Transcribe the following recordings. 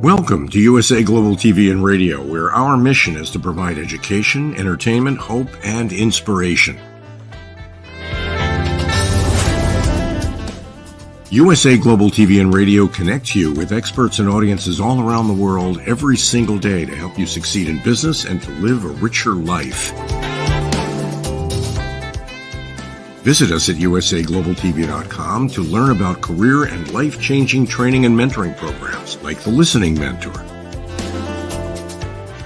Welcome to USA Global TV and Radio, where our mission is to provide education, entertainment, hope, and inspiration. USA Global TV and Radio connects you with experts and audiences all around the world every single day to help you succeed in business and to live a richer life. Visit us at usaglobaltv.com to learn about career and life-changing training and mentoring programs like the Listening Mentor.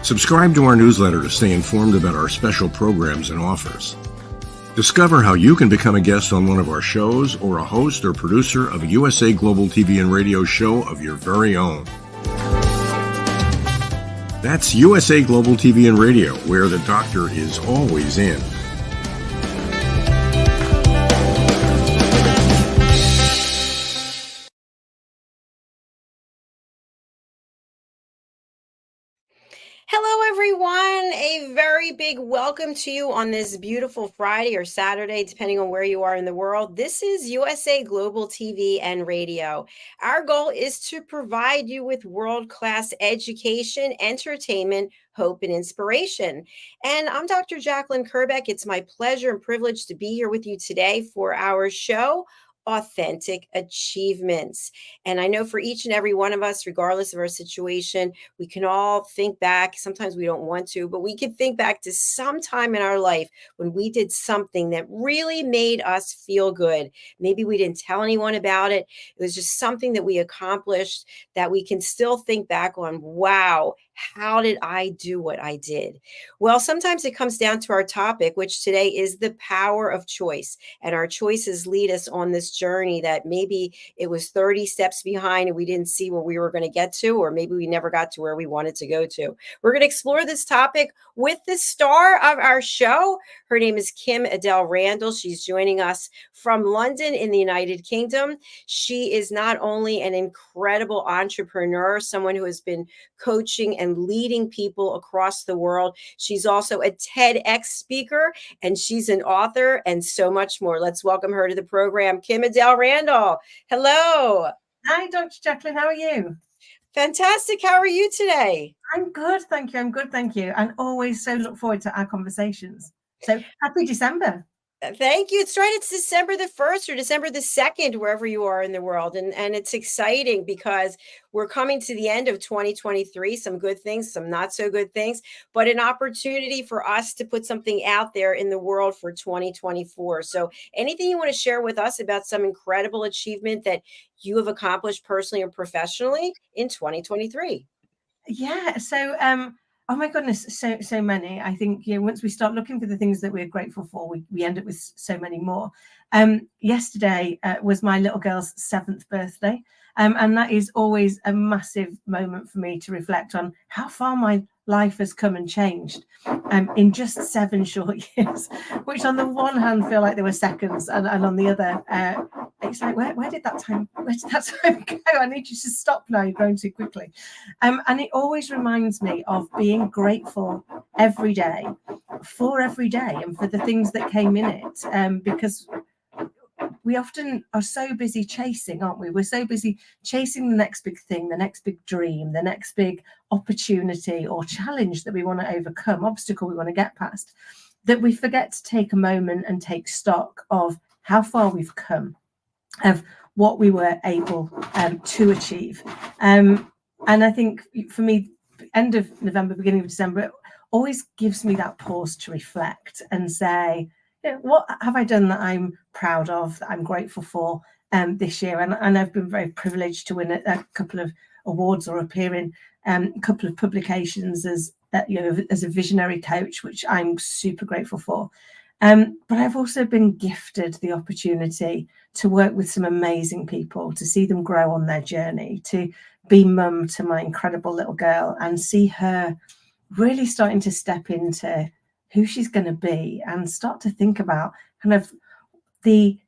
Subscribe to our newsletter to stay informed about our special programs and offers. Discover how you can become a guest on one of our shows or a host or producer of a USA Global TV and Radio show of your very own. That's USA Global TV and Radio, where the doctor is always in. Hello, everyone. A very big welcome to you on this beautiful Friday or Saturday, depending on where you are in the world. This is USA Global TV and Radio. Our goal is to provide you with world-class education, entertainment, hope, and inspiration. And I'm Dr. Jacalyn Kerbeck. It's my pleasure and privilege to be here with you today for our show, Authentic Achievements. And I know for each and every one of us, regardless of our situation, we can all think back. Sometimes we don't want to, but we can think back to some time in our life when we did something that really made us feel good. Maybe we didn't tell anyone about it. It was just something that we accomplished that we can still think back on. Wow, how did I do what I did? Well, sometimes it comes down to our topic, which today is the power of choice. And our choices lead us on this journey that maybe it was 30 steps behind and we didn't see where we were going to get to, or maybe we never got to where we wanted to go to. We're going to explore this topic with the star of our show. Her name is KIM-ADELE Randall. She's joining us from London in the United Kingdom. She is not only an incredible entrepreneur, someone who has been coaching and leading people across the world. She's also a TEDx speaker, and she's an author and so much more. Let's welcome her to the program, KIM-ADELE Randall. Hello. Hi, Dr. Jacalyn. How are you? Fantastic. How are you today? I'm good, thank you. I'm good, thank you. And always so look forward to our conversations. So happy December. Thank you. It's right. It's December the 1st or December the 2nd, wherever you are in the world. And it's exciting because we're coming to the end of 2023, some good things, some not so good things, but an opportunity for us to put something out there in the world for 2024. So anything you want to share with us about some incredible achievement that you have accomplished personally or professionally in 2023? Yeah. So, oh my goodness, so many. I think once we start looking for the things that we're grateful for, we end up with so many more. Yesterday was my little girl's 7th birthday, and that is always a massive moment for me to reflect on how far my life has come and changed in just 7 short years, which on the one hand feel like they were seconds, and on the other, it's like, where did that time go? I need you to stop now, you're going too quickly. And it always reminds me of being grateful every day for every day and for the things that came in it, because we often are so busy chasing, aren't we? We're so busy chasing the next big thing, the next big dream, the next big opportunity or challenge that we want to overcome, obstacle we want to get past, that we forget to take a moment and take stock of how far we've come, of what we were able to achieve. And I think for me, end of November, beginning of December, it always gives me that pause to reflect and say, what have I done that I'm proud of, that I'm grateful for this year? And I've been very privileged to win a couple of awards or appear in a couple of publications as a visionary coach, which I'm super grateful for. But I've also been gifted the opportunity to work with some amazing people, to see them grow on their journey, to be mum to my incredible little girl and see her really starting to step into who she's going to be and start to think about kind of the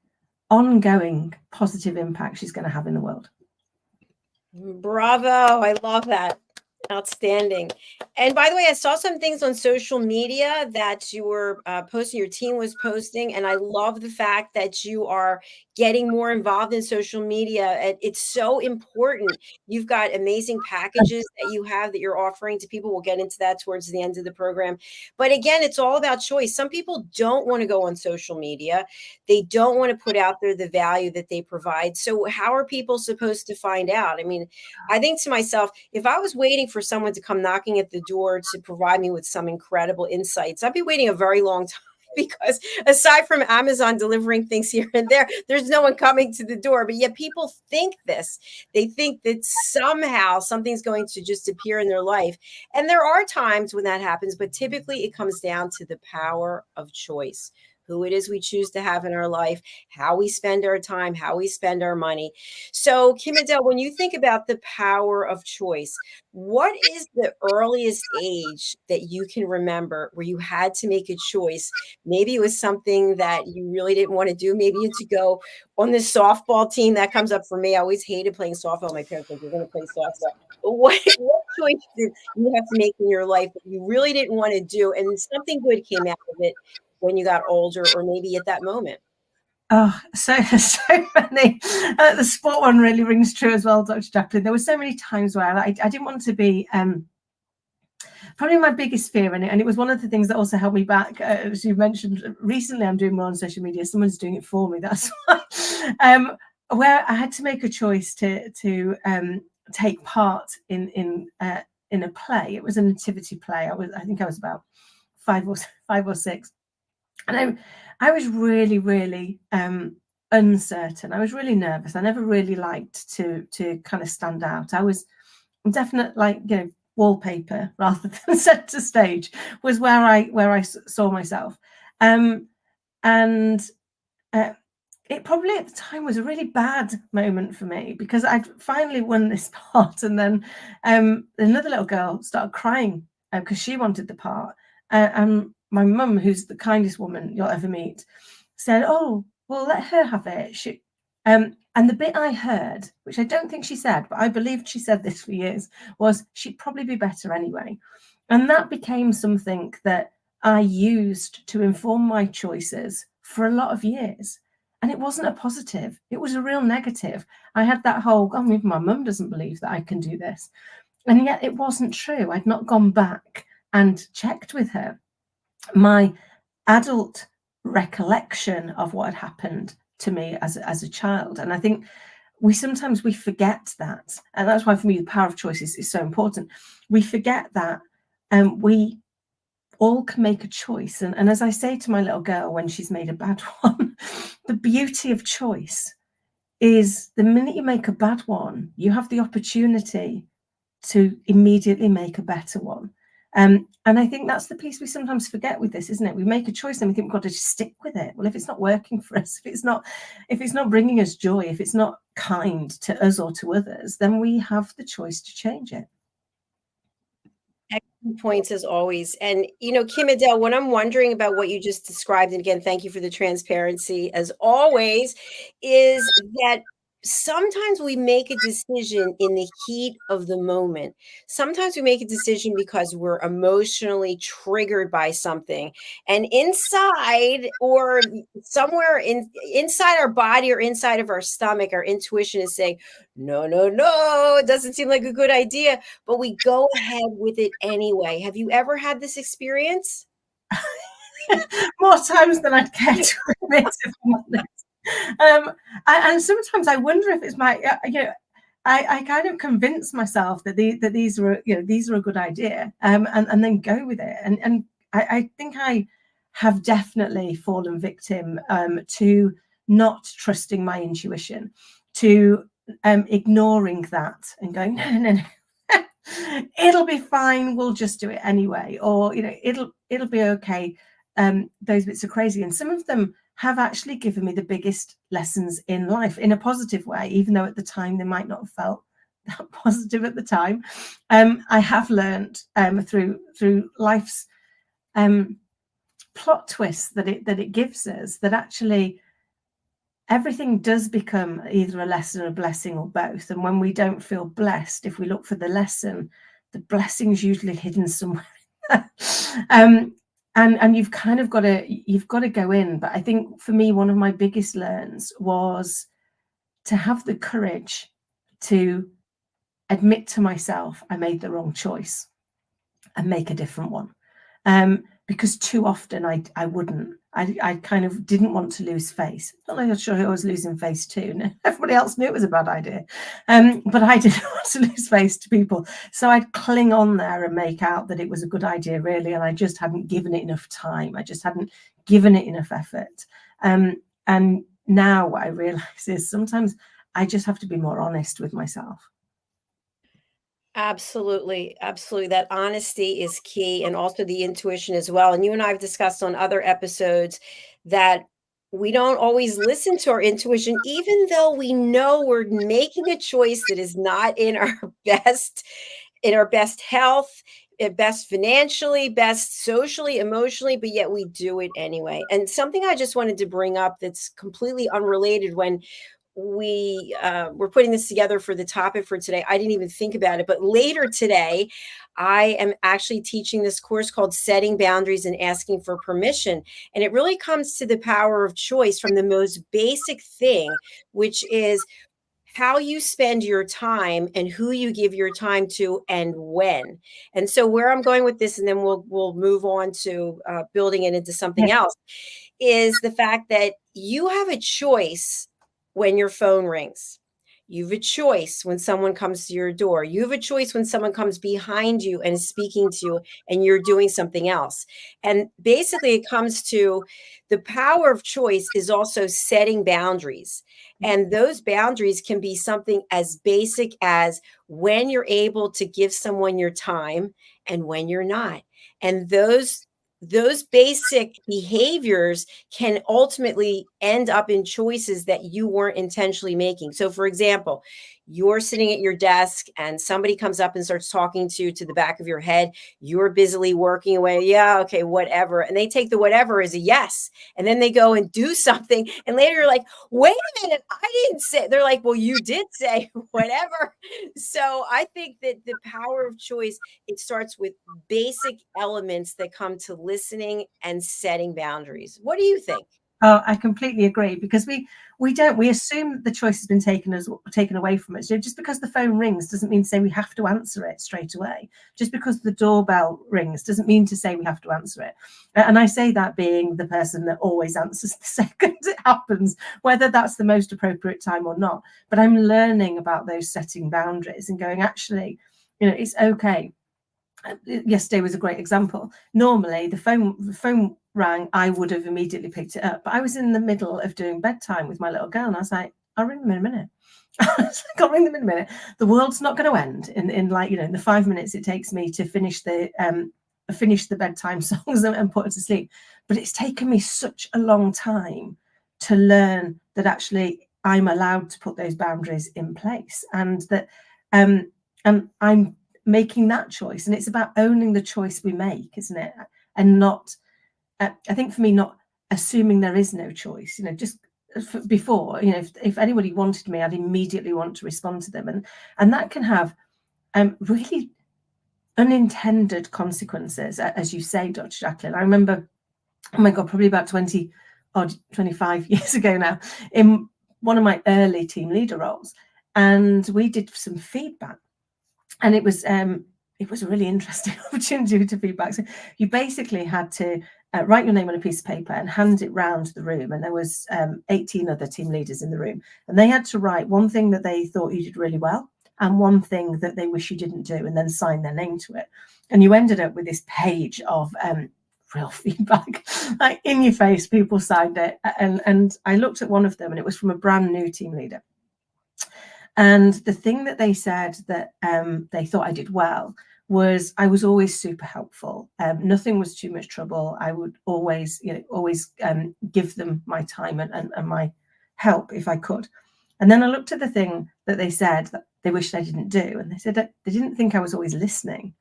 ongoing positive impact she's going to have in the world. Bravo. I love that. Outstanding. And by the way, I saw some things on social media that you were posting, your team was posting, and I love the fact that you are getting more involved in social media. It's so important. You've got amazing packages that you have that you're offering to people. We'll get into that towards the end of the program. But again, it's all about choice. Some people don't want to go on social media. They don't want to put out there the value that they provide. So how are people supposed to find out? I mean, I think to myself, if I was waiting for someone to come knocking at the door to provide me with some incredible insights, I'd be waiting a very long time. Because aside from Amazon delivering things here and there, there's no one coming to the door. But yet people think this. They think that somehow something's going to just appear in their life. And there are times when that happens, but typically it comes down to the power of choice. Who it is we choose to have in our life, how we spend our time, how we spend our money. So, KIM-ADELE, when you think about the power of choice, what is the earliest age that you can remember where you had to make a choice? Maybe it was something that you really didn't want to do. Maybe it's to go on this softball team. That comes up for me. I always hated playing softball. My parents were like, you're going to play softball. But what choice did you have to make in your life that you really didn't want to do, and something good came out of it when you got older, or maybe at that moment? Oh, so many. The sport one really rings true as well, Dr. Jacalyn. There were so many times where I didn't want to be, probably my biggest fear in it. And it was one of the things that also held me back. As you mentioned, recently I'm doing more on social media. Someone's doing it for me. That's why. Where I had to make a choice to take part in a play. It was a nativity play. I think I was about five or six. And I was really, really uncertain. I was really nervous. I never really liked to kind of stand out. I was definitely like, wallpaper rather than center stage was where I saw myself. And it probably at the time was a really bad moment for me because I'd finally won this part, and then another little girl started crying because she wanted the part, and my mum, who's the kindest woman you'll ever meet, said, "Oh, well, let her have it." And the bit I heard, which I don't think she said, but I believed she said this for years, was she'd probably be better anyway. And that became something that I used to inform my choices for a lot of years. And it wasn't a positive. It was a real negative. I had that whole, oh, maybe my mum doesn't believe that I can do this. And yet it wasn't true. I'd not gone back and checked with her. My adult recollection of what had happened to me as a child. And I think we forget that. And that's why for me, the power of choice is so important. We forget that we all can make a choice. And as I say to my little girl when she's made a bad one, the beauty of choice is the minute you make a bad one, you have the opportunity to immediately make a better one. And I think that's the piece we sometimes forget with this, isn't it? We make a choice and we think we've got to just stick with it. Well, if it's not working for us, if it's not bringing us joy, if it's not kind to us or to others, then we have the choice to change it. Excellent points as always. And, KIM-ADELE, when I'm wondering about what you just described, and again, thank you for the transparency as always, is that sometimes we make a decision in the heat of the moment. Sometimes we make a decision because we're emotionally triggered by something. And inside or somewhere inside our body or inside of our stomach, our intuition is saying, no, no, no, it doesn't seem like a good idea. But we go ahead with it anyway. Have you ever had this experience? More times than I'd care to admit, if I'm honest. And sometimes I wonder if it's my, I kind of convince myself that these are a good idea, and then go with it. And I think I have definitely fallen victim to not trusting my intuition, to ignoring that and going, no, it'll be fine. We'll just do it anyway, or it'll be okay. Those bits are crazy, and some of them have actually given me the biggest lessons in life in a positive way, even though at the time they might not have felt that positive at the time. I have learned through life's plot twists that it gives us, that actually everything does become either a lesson or a blessing or both. And when we don't feel blessed, if we look for the lesson, the blessing's usually hidden somewhere. And you've kind of got to go in. But I think for me, one of my biggest learns was to have the courage to admit to myself I made the wrong choice and make a different one. Because too often I wouldn't. I kind of didn't want to lose face. Not like I'm sure I was losing face too. Everybody else knew it was a bad idea. But I didn't want to lose face to people. So I'd cling on there and make out that it was a good idea, really. And I just hadn't given it enough time. I just hadn't given it enough effort. And now what I realize is sometimes I just have to be more honest with myself. Absolutely. Absolutely. That honesty is key, and also the intuition as well. And you and I have discussed on other episodes that we don't always listen to our intuition, even though we know we're making a choice that is not in our best health, best financially, best socially, emotionally, but yet we do it anyway. And something I just wanted to bring up that's completely unrelated, when we were putting this together for the topic for today, I didn't even think about it, but later today I am actually teaching this course called Setting Boundaries and Asking for Permission. And it really comes to the power of choice from the most basic thing, which is how you spend your time and who you give your time to and when. And so where I'm going with this, and then we'll move on to building it into something else, is the fact that you have a choice when your phone rings. You have a choice when someone comes to your door. You have a choice when someone comes behind you and is speaking to you and you're doing something else. And basically it comes to the power of choice is also setting boundaries. And those boundaries can be something as basic as when you're able to give someone your time and when you're not. And those basic behaviors can ultimately end up in choices that you weren't intentionally making. So, for example, you're sitting at your desk and somebody comes up and starts talking to you to the back of your head. You're busily working away. Yeah, okay, whatever. And they take the whatever as a yes. And then they go and do something. And later you're like, wait a minute, I didn't say. They're like, well, you did say whatever. So I think that the power of choice, it starts with basic elements that come to listening and setting boundaries. What do you think? Oh, I completely agree, because we assume that the choice has been taken away from us. Just because the phone rings doesn't mean to say we have to answer it straight away. Just because the doorbell rings doesn't mean to say we have to answer it. And I say that being the person that always answers the second it happens, whether that's the most appropriate time or not. But I'm learning about those setting boundaries and going, actually, it's okay. Yesterday was a great example. Normally the phone rang, I would have immediately picked it up, but I was in the middle of doing bedtime with my little girl and I was like, I'll ring them in a minute. I'll ring them in a minute. The world's not going to end in the 5 minutes it takes me to finish the bedtime songs and put her to sleep. But it's taken me such a long time to learn that actually I'm allowed to put those boundaries in place, and that I'm making that choice. And it's about owning the choice we make, isn't it? And not, I think for me, not assuming there is no choice. Just before, if anybody wanted me, I'd immediately want to respond to them, and that can have really unintended consequences, as you say, Dr. Jacalyn. I remember, oh my God, probably about 25 years ago now, in one of my early team leader roles, and we did some feedback. And it was a really interesting opportunity to feedback. So you basically had to write your name on a piece of paper and hand it round the room. And there was 18 other team leaders in the room. And they had to write one thing that they thought you did really well and one thing that they wish you didn't do, and then sign their name to it. And you ended up with this page of real feedback, like in your face. People signed it. And I looked at one of them, and it was from a brand new team leader. And the thing that they said that they thought I did well was I was always super helpful. Nothing was too much trouble. I would always give them my time and my help if I could. And then I looked at the thing that they said that they wished I didn't do. And they said that they didn't think I was always listening.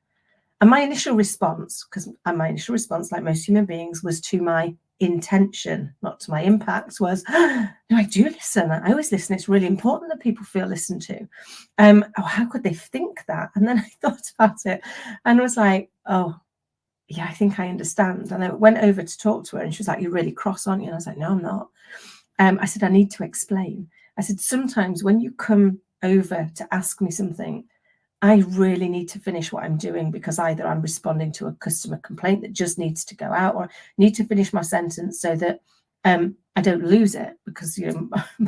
And my initial response, like most human beings, was to my intention, not to my impact, was, no, I do listen. I always listen. It's really important that people feel listened to. Oh, how could they think that? And then I thought about it and was like, oh, yeah, I think I understand. And I went over to talk to her and she was like, you're really cross, aren't you? And I was like, no, I'm not. I said, I need to explain. I said, sometimes when you come over to ask me something, I really need to finish what I'm doing because either I'm responding to a customer complaint that just needs to go out, or need to finish my sentence so that I don't lose it, because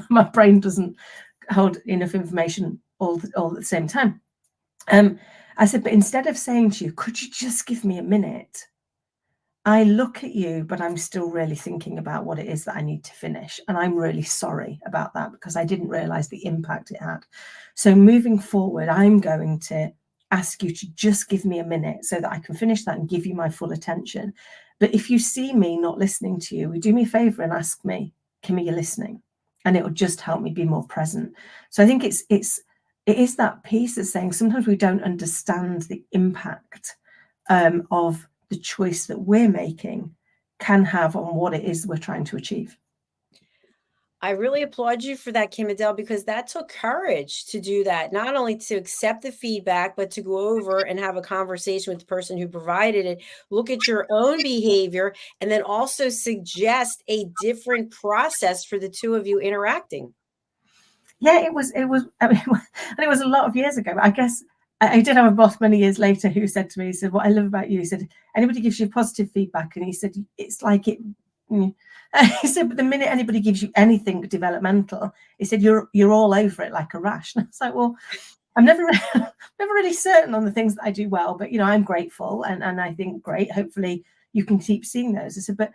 my brain doesn't hold enough information all at the same time. I said, but instead of saying to you, could you just give me a minute? I look at you, but I'm still really thinking about what it is that I need to finish. And I'm really sorry about that because I didn't realize the impact it had. So moving forward, I'm going to ask you to just give me a minute so that I can finish that and give you my full attention. But if you see me not listening to you, do me a favor and ask me, Kim, are you listening? And it will just help me be more present. So I think it is that piece of saying sometimes we don't understand the impact of the choice that we're making can have on what it is we're trying to achieve. I really applaud you for that, KIM-ADELE, because that took courage to do that. Not only to accept the feedback, but to go over and have a conversation with the person who provided it, look at your own behavior, and then also suggest a different process for the two of you interacting. Yeah, it was, I mean, and it was a lot of years ago. I guess I did have a boss many years later who said to me, he said, what I love about you, he said, anybody gives you positive feedback, and he said, it's like it, he said, but the minute anybody gives you anything developmental, he said, you're all over it like a rash. And I was like, well, I'm never really certain on the things that I do well, but, I'm grateful. And I think, great, hopefully you can keep seeing those. I said, but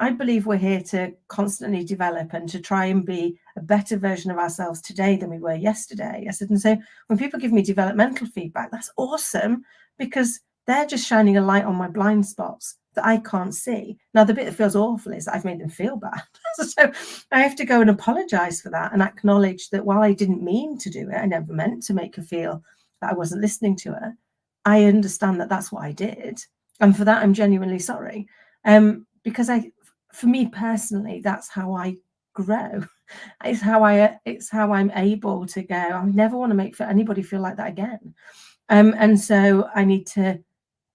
I believe we're here to constantly develop and to try and be a better version of ourselves today than we were yesterday. I said, and so when people give me developmental feedback, that's awesome, because they're just shining a light on my blind spots that I can't see. Now, the bit that feels awful is that I've made them feel bad. So I have to go and apologize for that and acknowledge that while I didn't mean to do it, I never meant to make her feel that I wasn't listening to her. I understand that that's what I did. And for that, I'm genuinely sorry. Because for me personally, that's how I grow. It's how I'm able to go, I never want to make anybody feel like that again. And so I need to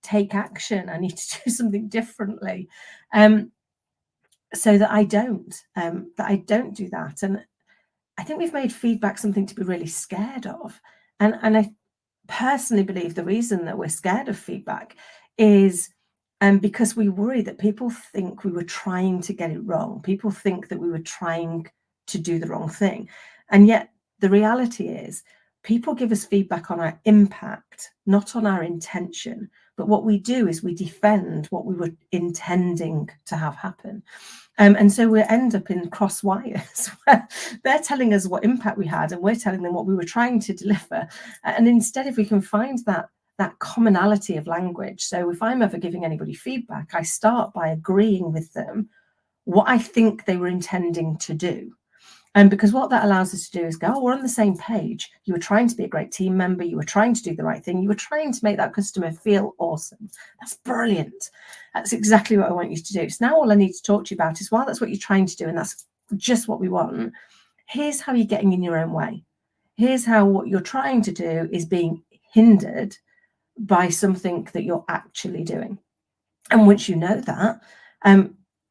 take action. I need to do something differently, so that I don't do that. And I think we've made feedback something to be really scared of. And I personally believe the reason that we're scared of feedback is because we worry that people think we were trying to get it wrong. People think that we were trying to do the wrong thing. And yet the reality is people give us feedback on our impact, not on our intention. But what we do is we defend what we were intending to have happen. And so we end up in cross wires where they're telling us what impact we had and we're telling them what we were trying to deliver. And instead, if we can find that commonality of language. So if I'm ever giving anybody feedback, I start by agreeing with them what I think they were intending to do. And because what that allows us to do is go, we're on the same page. You were trying to be a great team member. You were trying to do the right thing. You were trying to make that customer feel awesome. That's brilliant. That's exactly what I want you to do. So now all I need to talk to you about is, while that's what you're trying to do, and that's just what we want, here's how you're getting in your own way. Here's how what you're trying to do is being hindered by something that you're actually doing. And once you know that,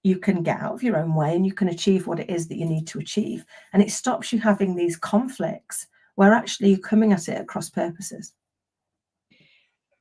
you can get out of your own way and you can achieve what it is that you need to achieve. And it stops you having these conflicts where actually you're coming at it at cross purposes.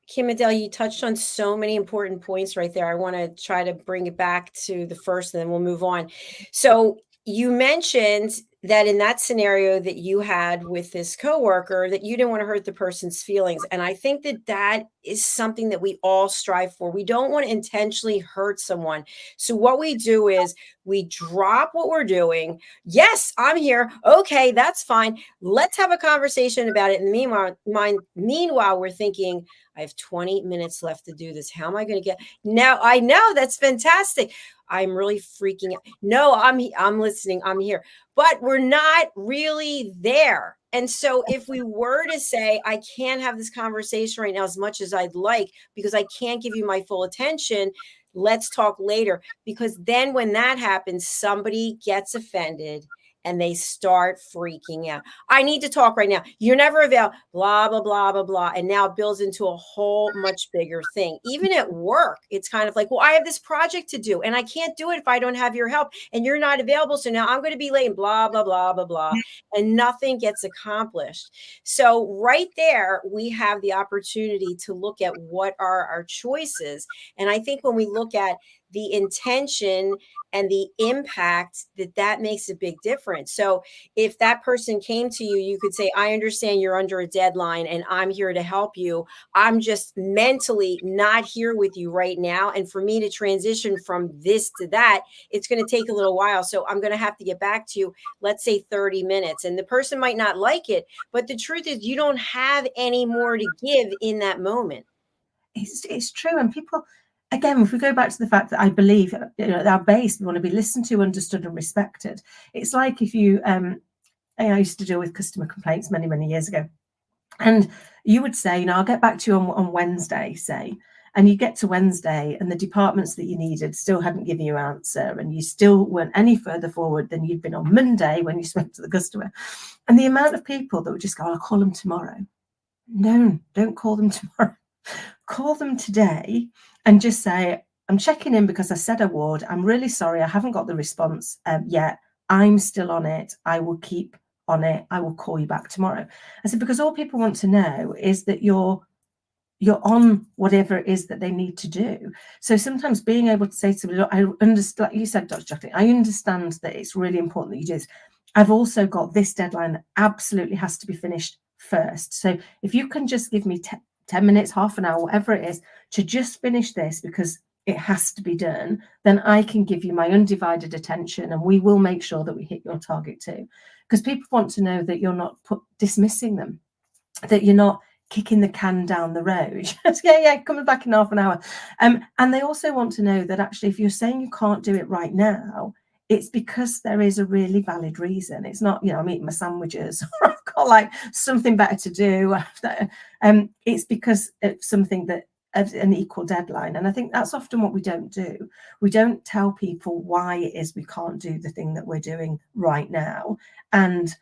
KIM-ADELE, you touched on so many important points right there. I want to try to bring it back to the first, and then we'll move on. So you mentioned that in that scenario that you had with this coworker, that you didn't want to hurt the person's feelings. And I think that that is something that we all strive for. We don't want to intentionally hurt someone. So what we do is we drop what we're doing. Yes, I'm here. Okay, that's fine. Let's have a conversation about it. And meanwhile, we're thinking, I have 20 minutes left to do this. How am I going to get? Now, I know that's fantastic. I'm really freaking out. No, I'm listening. I'm here. But we're not really there. And so if we were to say, I can't have this conversation right now as much as I'd like, because I can't give you my full attention, Let's talk later. Because then when that happens, somebody gets offended and they start freaking out. I need to talk right now. You're never available, blah, blah, blah, blah, blah. And now it builds into a whole much bigger thing. Even at work, it's kind of like, well, I have this project to do and I can't do it if I don't have your help and you're not available. So now I'm going to be late and blah, blah, blah, blah, blah. And nothing gets accomplished. So right there, we have the opportunity to look at what are our choices. And I think when we look at the intention and the impact, that makes a big difference. So if that person came to you, you could say, I understand you're under a deadline and I'm here to help you. I'm just mentally not here with you right now. And for me to transition from this to that, it's going to take a little while. So I'm going to have to get back to you, let's say 30 minutes. And the person might not like it, but the truth is you don't have any more to give in that moment. It's true. And people, again, if we go back to the fact that I believe, at our base, we want to be listened to, understood, and respected. It's like if you, I used to deal with customer complaints many, many years ago. And you would say, I'll get back to you on Wednesday, say, and you get to Wednesday and the departments that you needed still hadn't given you an answer and you still weren't any further forward than you'd been on Monday when you spoke to the customer. And the amount of people that would just go, I'll call them tomorrow. No, don't call them tomorrow. Call them today and just say, I'm checking in because I said I would. I'm really sorry. I haven't got the response yet. I'm still on it. I will keep on it. I will call you back tomorrow. I said, because all people want to know is that you're on whatever it is that they need to do. So sometimes being able to say to somebody, look, I understand, like you said, Dr. Jacalyn, I understand that it's really important that you do this. I've also got this deadline that absolutely has to be finished first. So if you can just give me 10 minutes, half an hour, whatever it is, to just finish this because it has to be done, then I can give you my undivided attention and we will make sure that we hit your target too. Because people want to know that you're not dismissing them, that you're not kicking the can down the road. yeah, coming back in half an hour. And they also want to know that actually, if you're saying you can't do it right now, it's because there is a really valid reason. It's not, I'm eating my sandwiches or I've got like something better to do. It's because it's something that an equal deadline. And I think that's often what we don't do. We don't tell people why it is we can't do the thing that we're doing right now and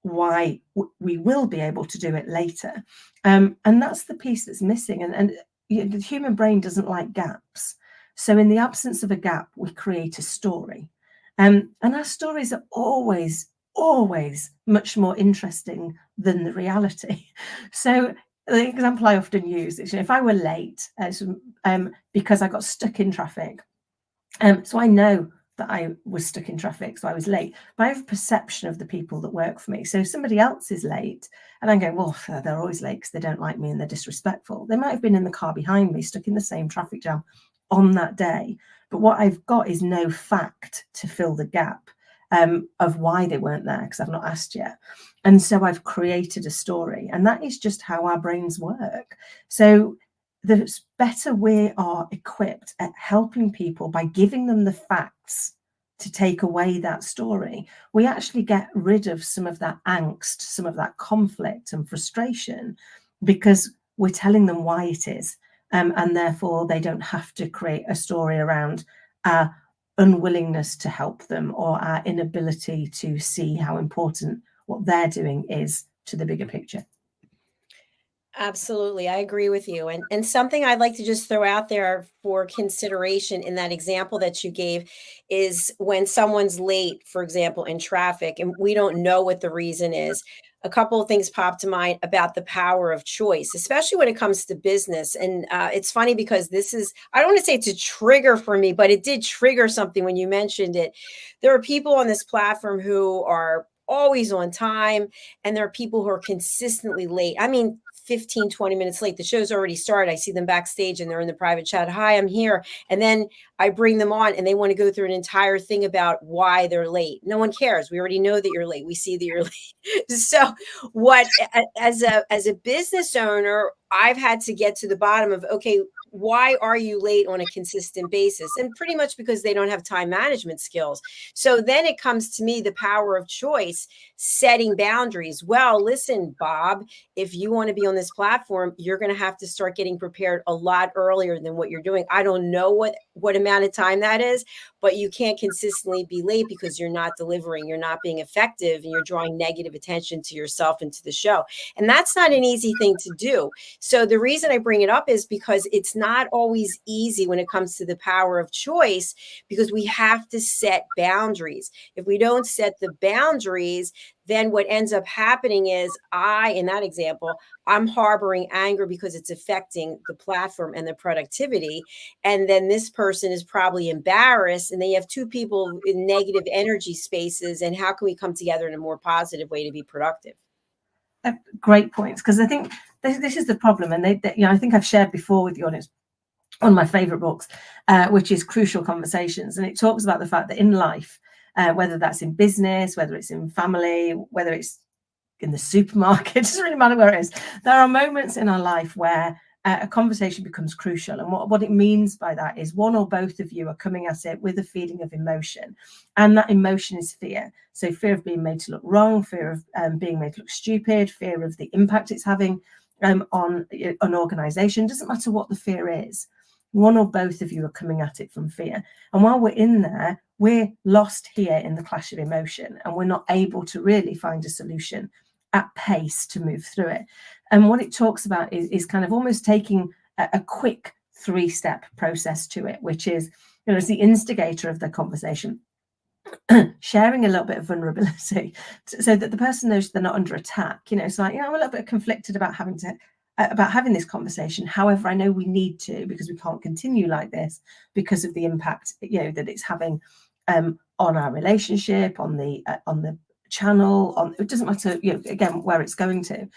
why we will be able to do it later. And that's the piece that's missing. And the human brain doesn't like gaps. So in the absence of a gap, we create a story. And our stories are always much more interesting than the reality. So the example I often use is, if I were late because I got stuck in traffic, so I know that I was stuck in traffic, so I was late, but I have a perception of the people that work for me. So if somebody else is late and I'm going, well, they're always late because they don't like me and they're disrespectful. They might have been in the car behind me, stuck in the same traffic jam on that day. But what I've got is no fact to fill the gap of why they weren't there, because I've not asked yet. And so I've created a story, and that is just how our brains work. So the better we are equipped at helping people by giving them the facts to take away that story, we actually get rid of some of that angst, some of that conflict and frustration, because we're telling them why it is. And therefore, they don't have to create a story around our unwillingness to help them or our inability to see how important what they're doing is to the bigger picture. Absolutely. I agree with you. And something I'd like to just throw out there for consideration in that example that you gave is when someone's late, for example, in traffic, and we don't know what the reason is. A couple of things pop to mind about the power of choice, especially when it comes to business. And it's funny because I don't want to say it's a trigger for me, but it did trigger something when you mentioned it. There are people on this platform who are always on time, and there are people who are consistently late. I mean, 15, 20 minutes late. The show's already started. I see them backstage and they're in the private chat. Hi, I'm here. And then I bring them on and they want to go through an entire thing about why they're late. No one cares. We already know that you're late. We see that you're late. So as a business owner, I've had to get to the bottom of, okay, why are you late on a consistent basis? And pretty much because they don't have time management skills. So then it comes to me, the power of choice, setting boundaries. Well, listen, Bob, if you want to be on this platform, you're going to have to start getting prepared a lot earlier than what you're doing. I don't know what amount of time that is, but you can't consistently be late because you're not delivering, you're not being effective, and you're drawing negative attention to yourself and to the show. And that's not an easy thing to do. So the reason I bring it up is because it's not always easy when it comes to the power of choice, because we have to set boundaries. If we don't set the boundaries, then what ends up happening is in that example, I'm harboring anger because it's affecting the platform and the productivity. And then this person is probably embarrassed, and then you have two people in negative energy spaces. And how can we come together in a more positive way to be productive? Great points, because I think this is the problem. And I think I've shared before with the audience one of my favorite books, which is Crucial Conversations. And it talks about the fact that in life, whether that's in business, whether it's in family, whether it's in the supermarket, it doesn't really matter where it is. There are moments in our life where a conversation becomes crucial. And what it means by that is one or both of you are coming at it with a feeling of emotion. And that emotion is fear. So fear of being made to look wrong, fear of being made to look stupid, fear of the impact it's having on an organization. Doesn't matter what the fear is. One or both of you are coming at it from fear. And while we're in there, we're lost here in the clash of emotion, and we're not able to really find a solution at pace to move through it. And what it talks about is kind of almost taking a quick 3-step process to it, which is, as the instigator of the conversation, sharing a little bit of vulnerability so that the person knows they're not under attack. It's like, I'm a little bit conflicted about having this conversation. However, I know we need to, because we can't continue like this because of the impact, that it's having on our relationship, on the channel, it doesn't matter, again, where it's going to.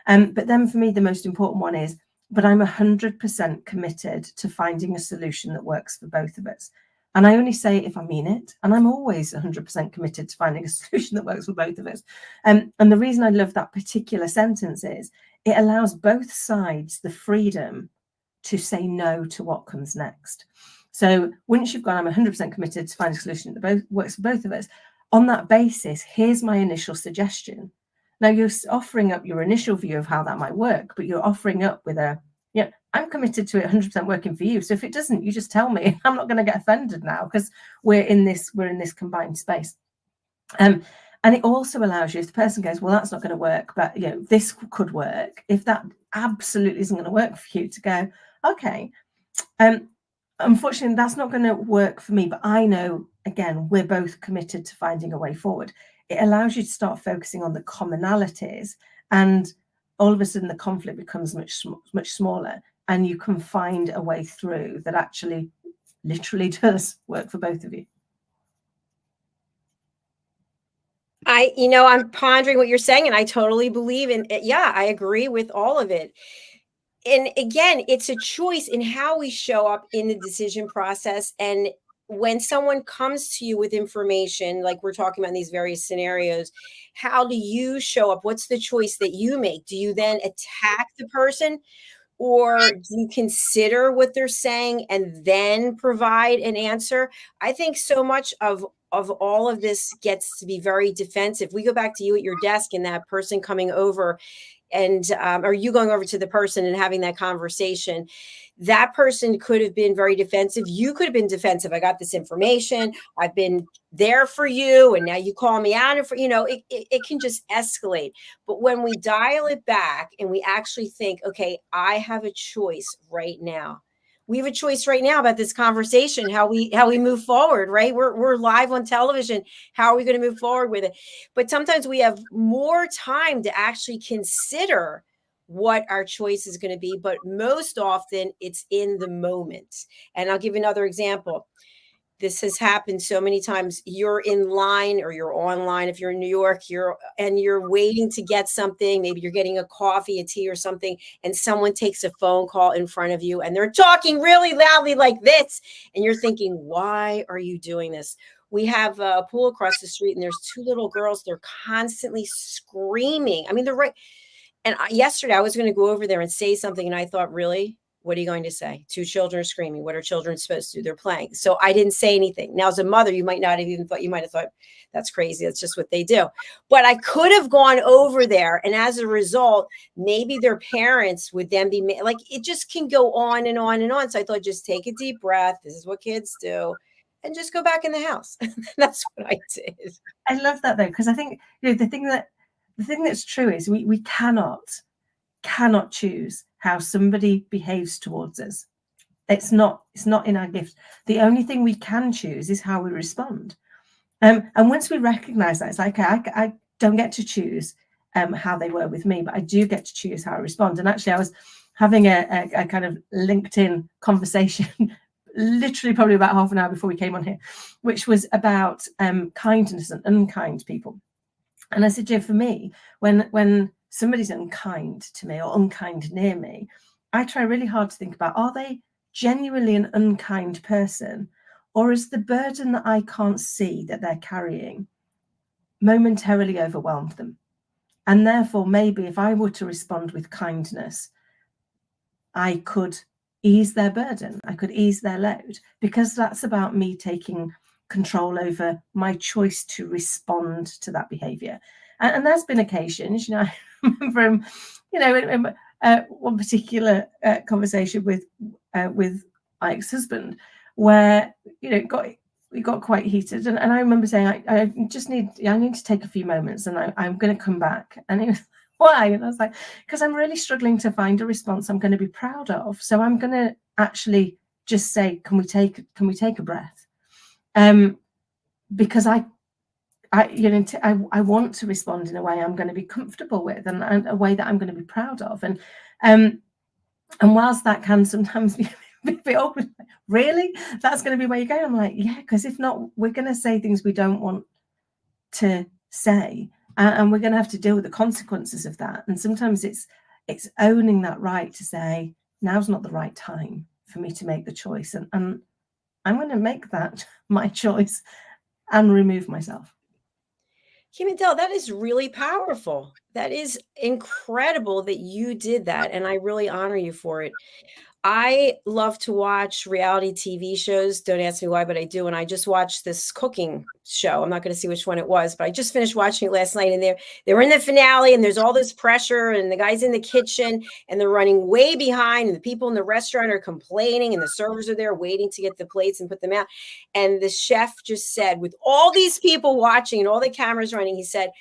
But then for me, the most important one is, but I'm 100% committed to finding a solution that works for both of us. And I only say it if I mean it. And I'm always 100% committed to finding a solution that works for both of us. And the reason I love that particular sentence is it allows both sides the freedom to say no to what comes next. So once you've gone, I'm 100% committed to finding a solution that works for both of us. On that basis, here's my initial suggestion. Now you're offering up your initial view of how that might work, but you're offering up with I'm committed to it 100% working for you. So if it doesn't, you just tell me. I'm not going to get offended now, because we're in this combined space. And it also allows you, if the person goes, well, that's not going to work, but this could work. If that absolutely isn't going to work for you, to go, okay, unfortunately, that's not going to work for me, but I know, again, we're both committed to finding a way forward. It allows you to start focusing on the commonalities, and all of a sudden the conflict becomes much smaller, and you can find a way through that actually literally does work for both of you. I'm pondering what you're saying, and I totally believe in it. Yeah, I agree with all of it. And again, it's a choice in how we show up in the decision process. And when someone comes to you with information, like we're talking about in these various scenarios, how do you show up? What's the choice that you make? Do you then attack the person, or do you consider what they're saying and then provide an answer? I think so much of all of this gets to be very defensive. We go back to you at your desk and that person coming over, and or you going over to the person and having that conversation. That person could have been very defensive. You could have been defensive. I got this information. I've been there for you, and now you call me out. And it can just escalate. But when we dial it back and we actually think, okay, I have a choice right now. We have a choice right now about this conversation, how we move forward, right? We're live on television. How are we going to move forward with it? But sometimes we have more time to actually consider what our choice is going to be. But most often it's in the moment. And I'll give you another example. This has happened so many times. You're in line, or you're online. If you're in New York, you're waiting to get something. Maybe you're getting a coffee, a tea or something, and someone takes a phone call in front of you and they're talking really loudly like this. And you're thinking, why are you doing this? We have a pool across the street, and there's 2 little girls. They're constantly screaming. I mean, they're right. And yesterday I was going to go over there and say something, and I thought, really? What are you going to say? Two children are screaming. What are children supposed to do? They're playing. So I didn't say anything. Now, as a mother, you might not have even thought, you might have thought, that's crazy. That's just what they do. But I could have gone over there. And as a result, maybe their parents would then be like, it just can go on and on and on. So I thought, just take a deep breath. This is what kids do. And just go back in the house. That's what I did. I love that though, because I think, you know, the thing that's true is we cannot choose how somebody behaves towards us. It's not in our gift. The only thing we can choose is how we respond. And once we recognize that, it's like, okay, I don't get to choose how they were with me, but I do get to choose how I respond. And actually, I was having a kind of LinkedIn conversation literally probably about half an hour before we came on here, which was about kindness and unkind people. And I said, Joe, for me, when somebody's unkind to me or unkind near me, I try really hard to think about, are they genuinely an unkind person, or is the burden that I can't see that they're carrying momentarily overwhelmed them? And therefore, maybe if I were to respond with kindness, I could ease their burden, I could ease their load, because that's about me taking control over my choice to respond to that behavior. And there's been occasions, you know, I remember, you know, in one particular conversation with my ex-husband, where, you know, we got quite heated, and I remember saying, I need to take a few moments, and I'm going to come back. And he was, why? And I was like, because I'm really struggling to find a response I'm going to be proud of. So I'm going to actually just say, can we take a breath? Because I want to respond in a way I'm going to be comfortable with, and a way that I'm going to be proud of. And whilst that can sometimes be a bit awkward, really, that's going to be where you go. I'm like, yeah, because if not, we're going to say things we don't want to say, and we're going to have to deal with the consequences of that. And sometimes it's owning that right to say, now's not the right time for me to make the choice, and I'm going to make that my choice and remove myself. KIM-ADELE, that is really powerful. That is incredible that you did that, and I really honor you for it. I love to watch reality TV shows. Don't ask me why, but I do. And I just watched this cooking show. I'm not going to see which one it was, but I just finished watching it last night. And they were in the finale, and there's all this pressure, and the guy's in the kitchen, and they're running way behind, and the people in the restaurant are complaining, and the servers are there waiting to get the plates and put them out. And the chef just said, with all these people watching and all the cameras running, he said,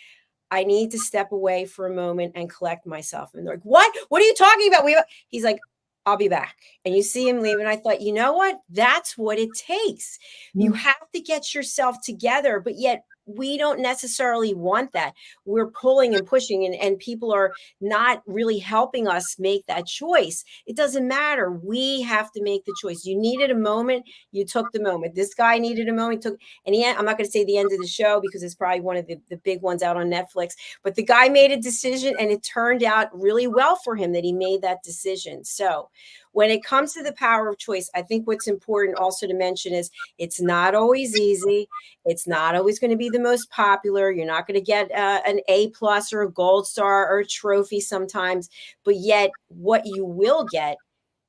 I need to step away for a moment and collect myself. And they're like, what? What are you talking about? He's like, I'll be back. And you see him leave. And I thought, you know what? That's what it takes. You have to get yourself together, but yet we don't necessarily want that. We're pulling and pushing, and people are not really helping us make that choice. It doesn't matter. We have to make the choice. You needed a moment. You took the moment. This guy needed a moment. And I'm not going to say the end of the show, because it's probably one of the big ones out on Netflix, but the guy made a decision, and it turned out really well for him that he made that decision. So when it comes to the power of choice, I think what's important also to mention is it's not always easy. It's not always going to be the most popular. You're not going to get an A+ or a gold star or a trophy sometimes, but yet what you will get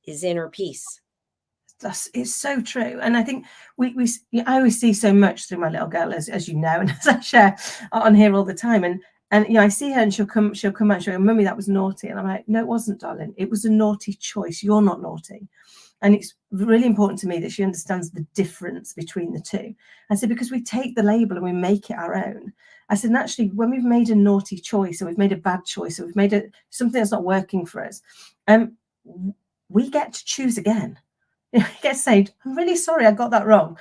is inner peace. It's so true. And I think I always see so much through my little girl, as you know, and as I share on here all the time. And you know, I see her, and she'll come out and she'll go, Mummy, that was naughty. And I'm like, no, it wasn't, darling. It was a naughty choice. You're not naughty. And it's really important to me that she understands the difference between the two. I said, because we take the label and we make it our own. I said, and actually, when we've made a naughty choice, or we've made a bad choice, or we've made something that's not working for us, we get to choose again. You know, we get to say, I'm really sorry I got that wrong.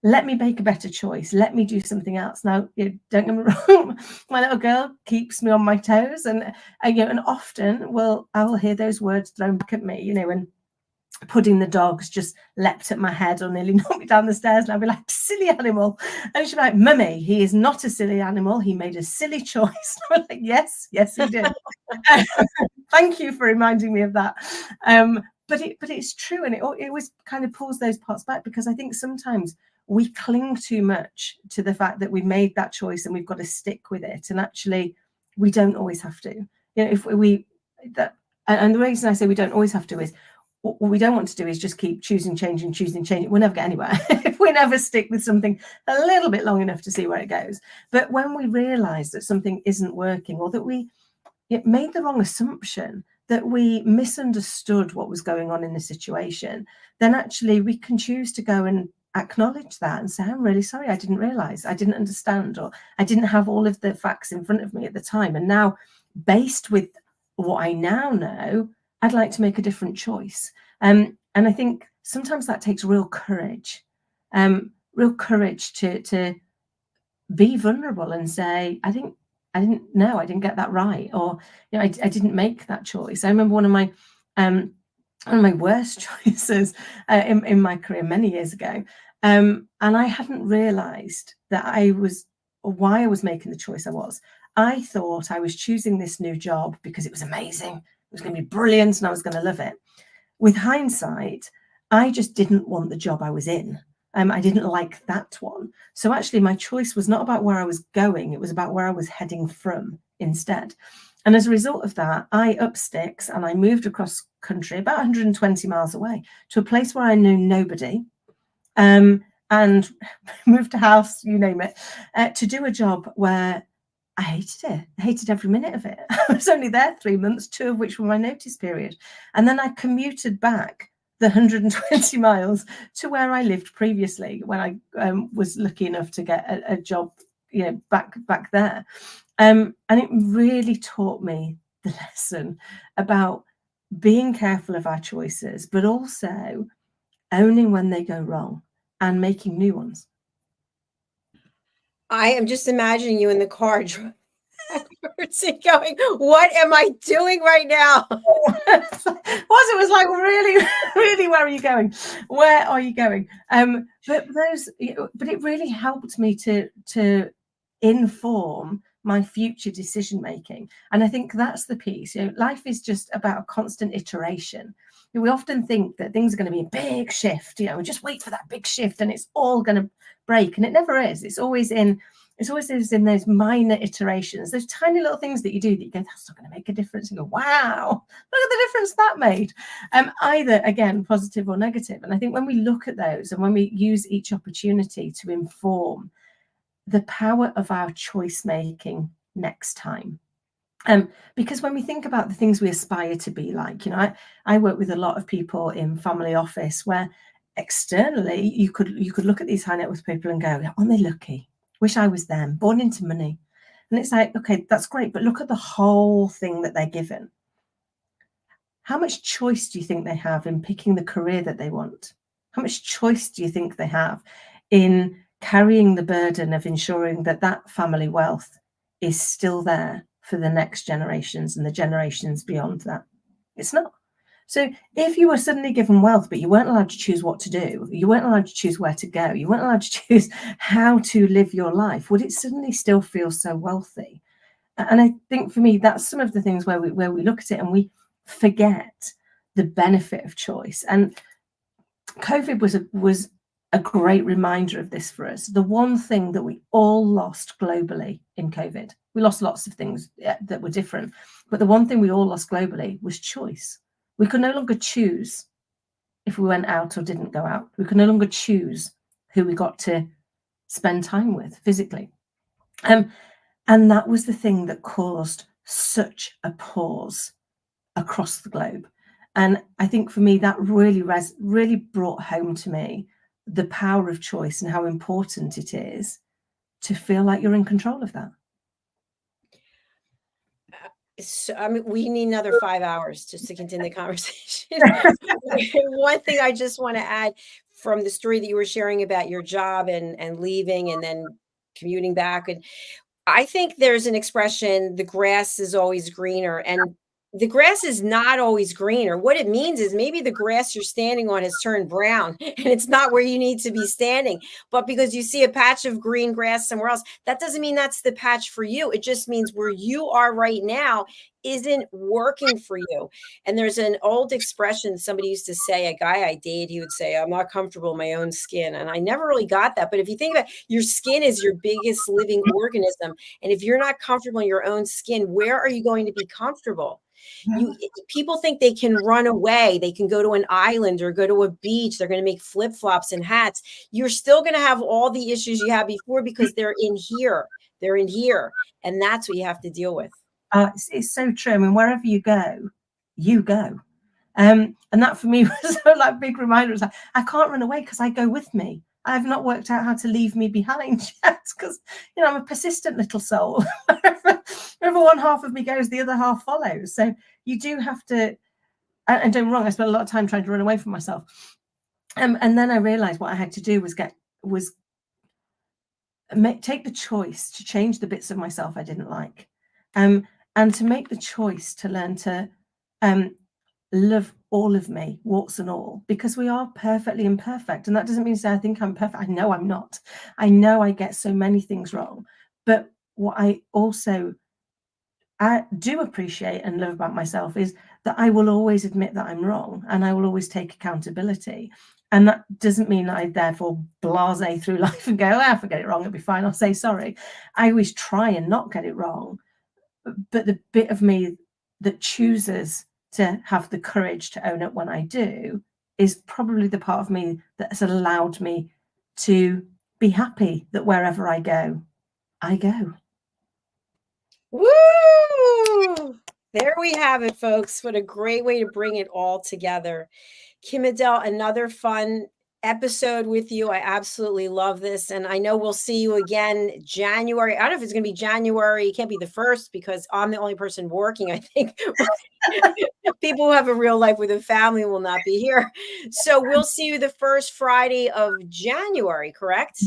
Let me make a better choice. Let me do something else. Now, you know, don't get me wrong, my little girl keeps me on my toes, and you know, and often I will hear those words thrown back at me. You know, when Pudding the dog's just leapt at my head or nearly knocked me down the stairs, and I'll be like, silly animal. And she'll be like, Mummy, he is not a silly animal. He made a silly choice. I'm like, yes, he did. Thank you for reminding me of that. But it's true, and it always kind of pulls those parts back, because I think sometimes we cling too much to the fact that we've made that choice and we've got to stick with it. And actually, we don't always have to. You know, and the reason I say we don't always have to is what we don't want to do is just keep choosing, changing. We'll never get anywhere if we never stick with something a little bit long enough to see where it goes. But when we realize that something isn't working, or that we made the wrong assumption, that we misunderstood what was going on in the situation, then actually we can choose to go and acknowledge that and say, I'm really sorry, I didn't realize, I didn't understand, or I didn't have all of the facts in front of me at the time. And now, based with what I now know, I'd like to make a different choice. And I think sometimes that takes real courage to be vulnerable and say, I didn't know, I didn't get that right, or I didn't make that choice. I remember one of my worst choices in my career many years ago, and I hadn't realized that why I was making the choice I was. I thought I was choosing this new job because it was amazing, it was going to be brilliant, and I was going to love it. With hindsight, I just didn't want the job I was in. I didn't like that one. So actually my choice was not about where I was going, it was about where I was heading from instead. And as a result of that, I upped sticks and I moved across country about 120 miles away to a place where I knew nobody, and moved a house, you name it, to do a job where I hated it. I hated every minute of it. I was only there 3 months, 2 of which were my notice period. And then I commuted back the 120 miles to where I lived previously when I was lucky enough to get a job, back there. And it really taught me the lesson about being careful of our choices, but also owning when they go wrong and making new ones. I am just imagining you in the car backwards and going, what am I doing right now? It was like, really, really, where are you going? Where are you going? But it really helped me to inform my future decision making. And I think that's the piece. Life is just about a constant iteration. We often think that things are going to be a big shift. We just wait for that big shift and it's all going to break, and it never is. It's always in those minor iterations, those tiny little things that you do that you go, that's not going to make a difference. You go, wow, look at the difference that made. Either, again, positive or negative. And I think when we look at those and when we use each opportunity to inform the power of our choice making next time. Because when we think about the things we aspire to be like, I work with a lot of people in family office where externally you could look at these high net worth people and go, aren't they lucky? Wish I was them, born into money. And it's like, okay, that's great, but look at the whole thing that they're given. How much choice do you think they have in picking the career that they want? How much choice do you think they have in carrying the burden of ensuring that that family wealth is still there for the next generations and the generations beyond that? It's not. So if you were suddenly given wealth, but you weren't allowed to choose what to do, you weren't allowed to choose where to go, you weren't allowed to choose how to live your life, would it suddenly still feel so wealthy? And I think for me, that's some of the things where we look at it and we forget the benefit of choice. And COVID was a great reminder of this for us. The one thing that we all lost globally in COVID, we lost lots of things that were different, but the one thing we all lost globally was choice. We could no longer choose if we went out or didn't go out. We could no longer choose who we got to spend time with physically. And that was the thing that caused such a pause across the globe. And I think for me, that really brought home to me the power of choice and how important it is to feel like you're in control of that. So, I mean, we need another 5 hours just to continue the conversation. One thing I just want to add from the story that you were sharing about your job and leaving and then commuting back. And I think there's an expression, the grass is always greener. And the grass is not always greener. What it means is maybe the grass you're standing on has turned brown and it's not where you need to be standing. But because you see a patch of green grass somewhere else, that doesn't mean that's the patch for you. It just means where you are right now isn't working for you. And there's an old expression somebody used to say, a guy I dated, he would say, I'm not comfortable in my own skin. And I never really got that. But if you think about it, your skin is your biggest living organism. And if you're not comfortable in your own skin, where are you going to be comfortable? You people think they can run away. They can go to an island or go to a beach. They're going to make flip-flops and hats. You're still going to have all the issues you had before because they're in here. They're in here. And that's what you have to deal with. It's so true. I mean, wherever you go, you go. And that for me was like a big reminder. It's like, I can't run away because I go with me. I have not worked out how to leave me behind yet because, you know, I'm a persistent little soul. Wherever one half of me goes, the other half follows. So you do have to, and don't get me wrong, I spent a lot of time trying to run away from myself. And then I realized what I had to do was take the choice to change the bits of myself I didn't like. And to make the choice to learn to love all of me, warts and all, because we are perfectly imperfect. And that doesn't mean to say I think I'm perfect. I know I'm not. I know I get so many things wrong. But what I do appreciate and love about myself is that I will always admit that I'm wrong and I will always take accountability. And that doesn't mean that I therefore blase through life and go, I forget it wrong, it'll be fine, I'll say sorry. I always try and not get it wrong. But the bit of me that chooses to have the courage to own it when I do is probably the part of me that has allowed me to be happy that wherever I go, I go. Woo! There we have it, folks. What a great way to bring it all together. KIM-ADELE, another fun episode with you. I absolutely love this. And I know we'll see you again January. I don't know if it's going to be January. It can't be the 1st because I'm the only person working, I think. People who have a real life with a family will not be here. So we'll see you the first Friday of January, correct?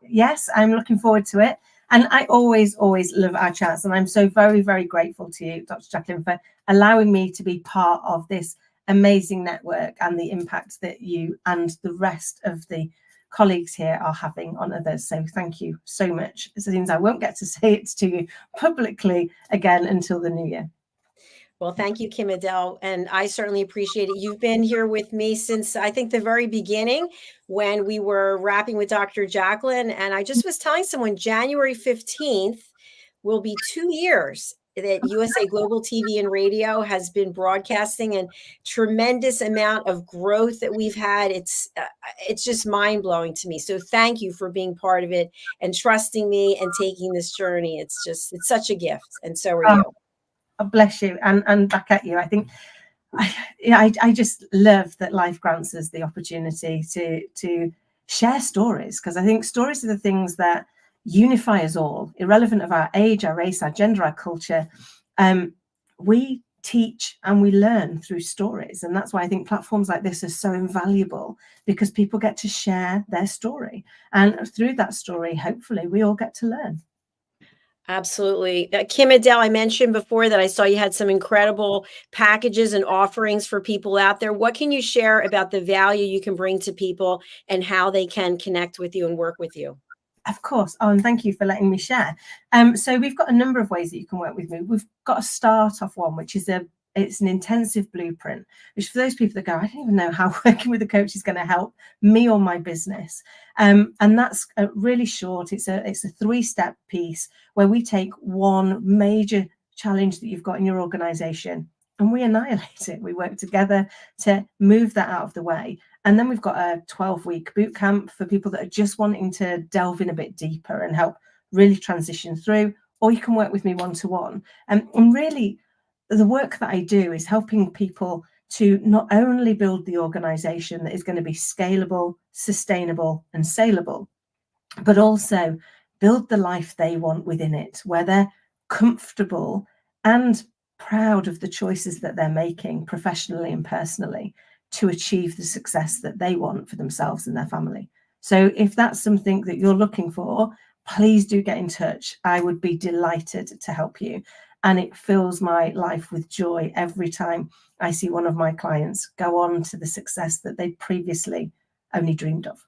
Yes, I'm looking forward to it. And I always love our chats. And I'm so very, very grateful to you, Dr. Jacalyn, for allowing me to be part of this amazing network and the impact that you and the rest of the colleagues here are having on others. So thank you so much. It seems I won't get to say it to you publicly again until the new year. Well, thank you, KIM-ADELE, and I certainly appreciate it. You've been here with me since, I think, the very beginning when we were wrapping with Dr. Jacalyn, and I just was telling someone January 15th will be 2 years that USA Global TV and Radio has been broadcasting, and tremendous amount of growth that we've had. It's just mind-blowing to me. So thank you for being part of it and trusting me and taking this journey. It's such a gift, and so are you. Bless you, and back at you. I think I just love that life grants us the opportunity to share stories, because I think stories are the things that unify us all, irrelevant of our age, our race, our gender, our culture. We teach and we learn through stories, and that's why I think platforms like this are so invaluable, because people get to share their story, and through that story, hopefully, we all get to learn. Absolutely. KIM-ADELE, I mentioned before that I saw you had some incredible packages and offerings for people out there. What can you share about the value you can bring to people and how they can connect with you and work with you? Of course. Oh, and thank you for letting me share. So we've got a number of ways that you can work with me. We've got a start off one, which is it's an intensive blueprint, which for those people that go, I don't even know how working with a coach is going to help me or my business. And that's really short. It's a 3-step piece where we take one major challenge that you've got in your organization and we annihilate it. We work together to move that out of the way. And then we've got a 12-week boot camp for people that are just wanting to delve in a bit deeper and help really transition through, or you can work with me one-to-one. And really, the work that I do is helping people to not only build the organization that is going to be scalable, sustainable, and saleable, but also build the life they want within it, where they're comfortable and proud of the choices that they're making professionally and personally to achieve the success that they want for themselves and their family. So if that's something that you're looking for, please do get in touch. I would be delighted to help you. And it fills my life with joy every time I see one of my clients go on to the success that they previously only dreamed of.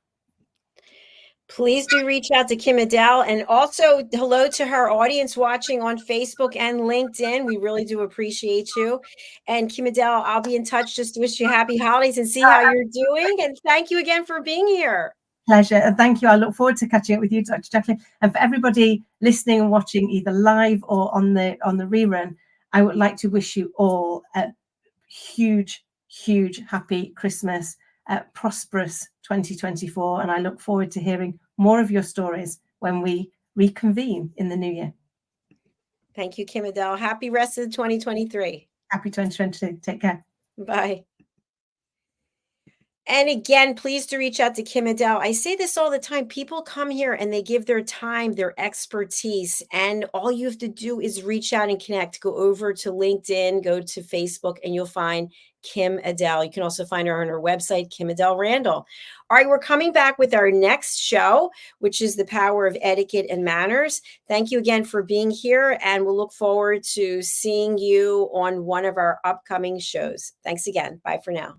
Please do reach out to KIM-ADELE, and also hello to her audience watching on Facebook and LinkedIn. We really do appreciate you. And KIM-ADELE, I'll be in touch. Just wish you happy holidays and see how you're doing. And thank you again for being here. Pleasure. And thank you. I look forward to catching up with you, Dr. Jacalyn. And for everybody listening and watching either live or on the rerun, I would like to wish you all a huge, huge happy Christmas, prosperous 2024. And I look forward to hearing more of your stories when we reconvene in the new year. Thank you, KIM-ADELE. Happy rest of 2023. Happy 2022. Take care. Bye. And again, please do reach out to KIM-ADELE. I say this all the time. People come here and they give their time, their expertise, and all you have to do is reach out and connect. Go over to LinkedIn, go to Facebook, and you'll find KIM-ADELE. You can also find her on her website, Adele Randall. All right, we're coming back with our next show, which is The Power of Etiquette and Manners. Thank you again for being here, and we'll look forward to seeing you on one of our upcoming shows. Thanks again. Bye for now.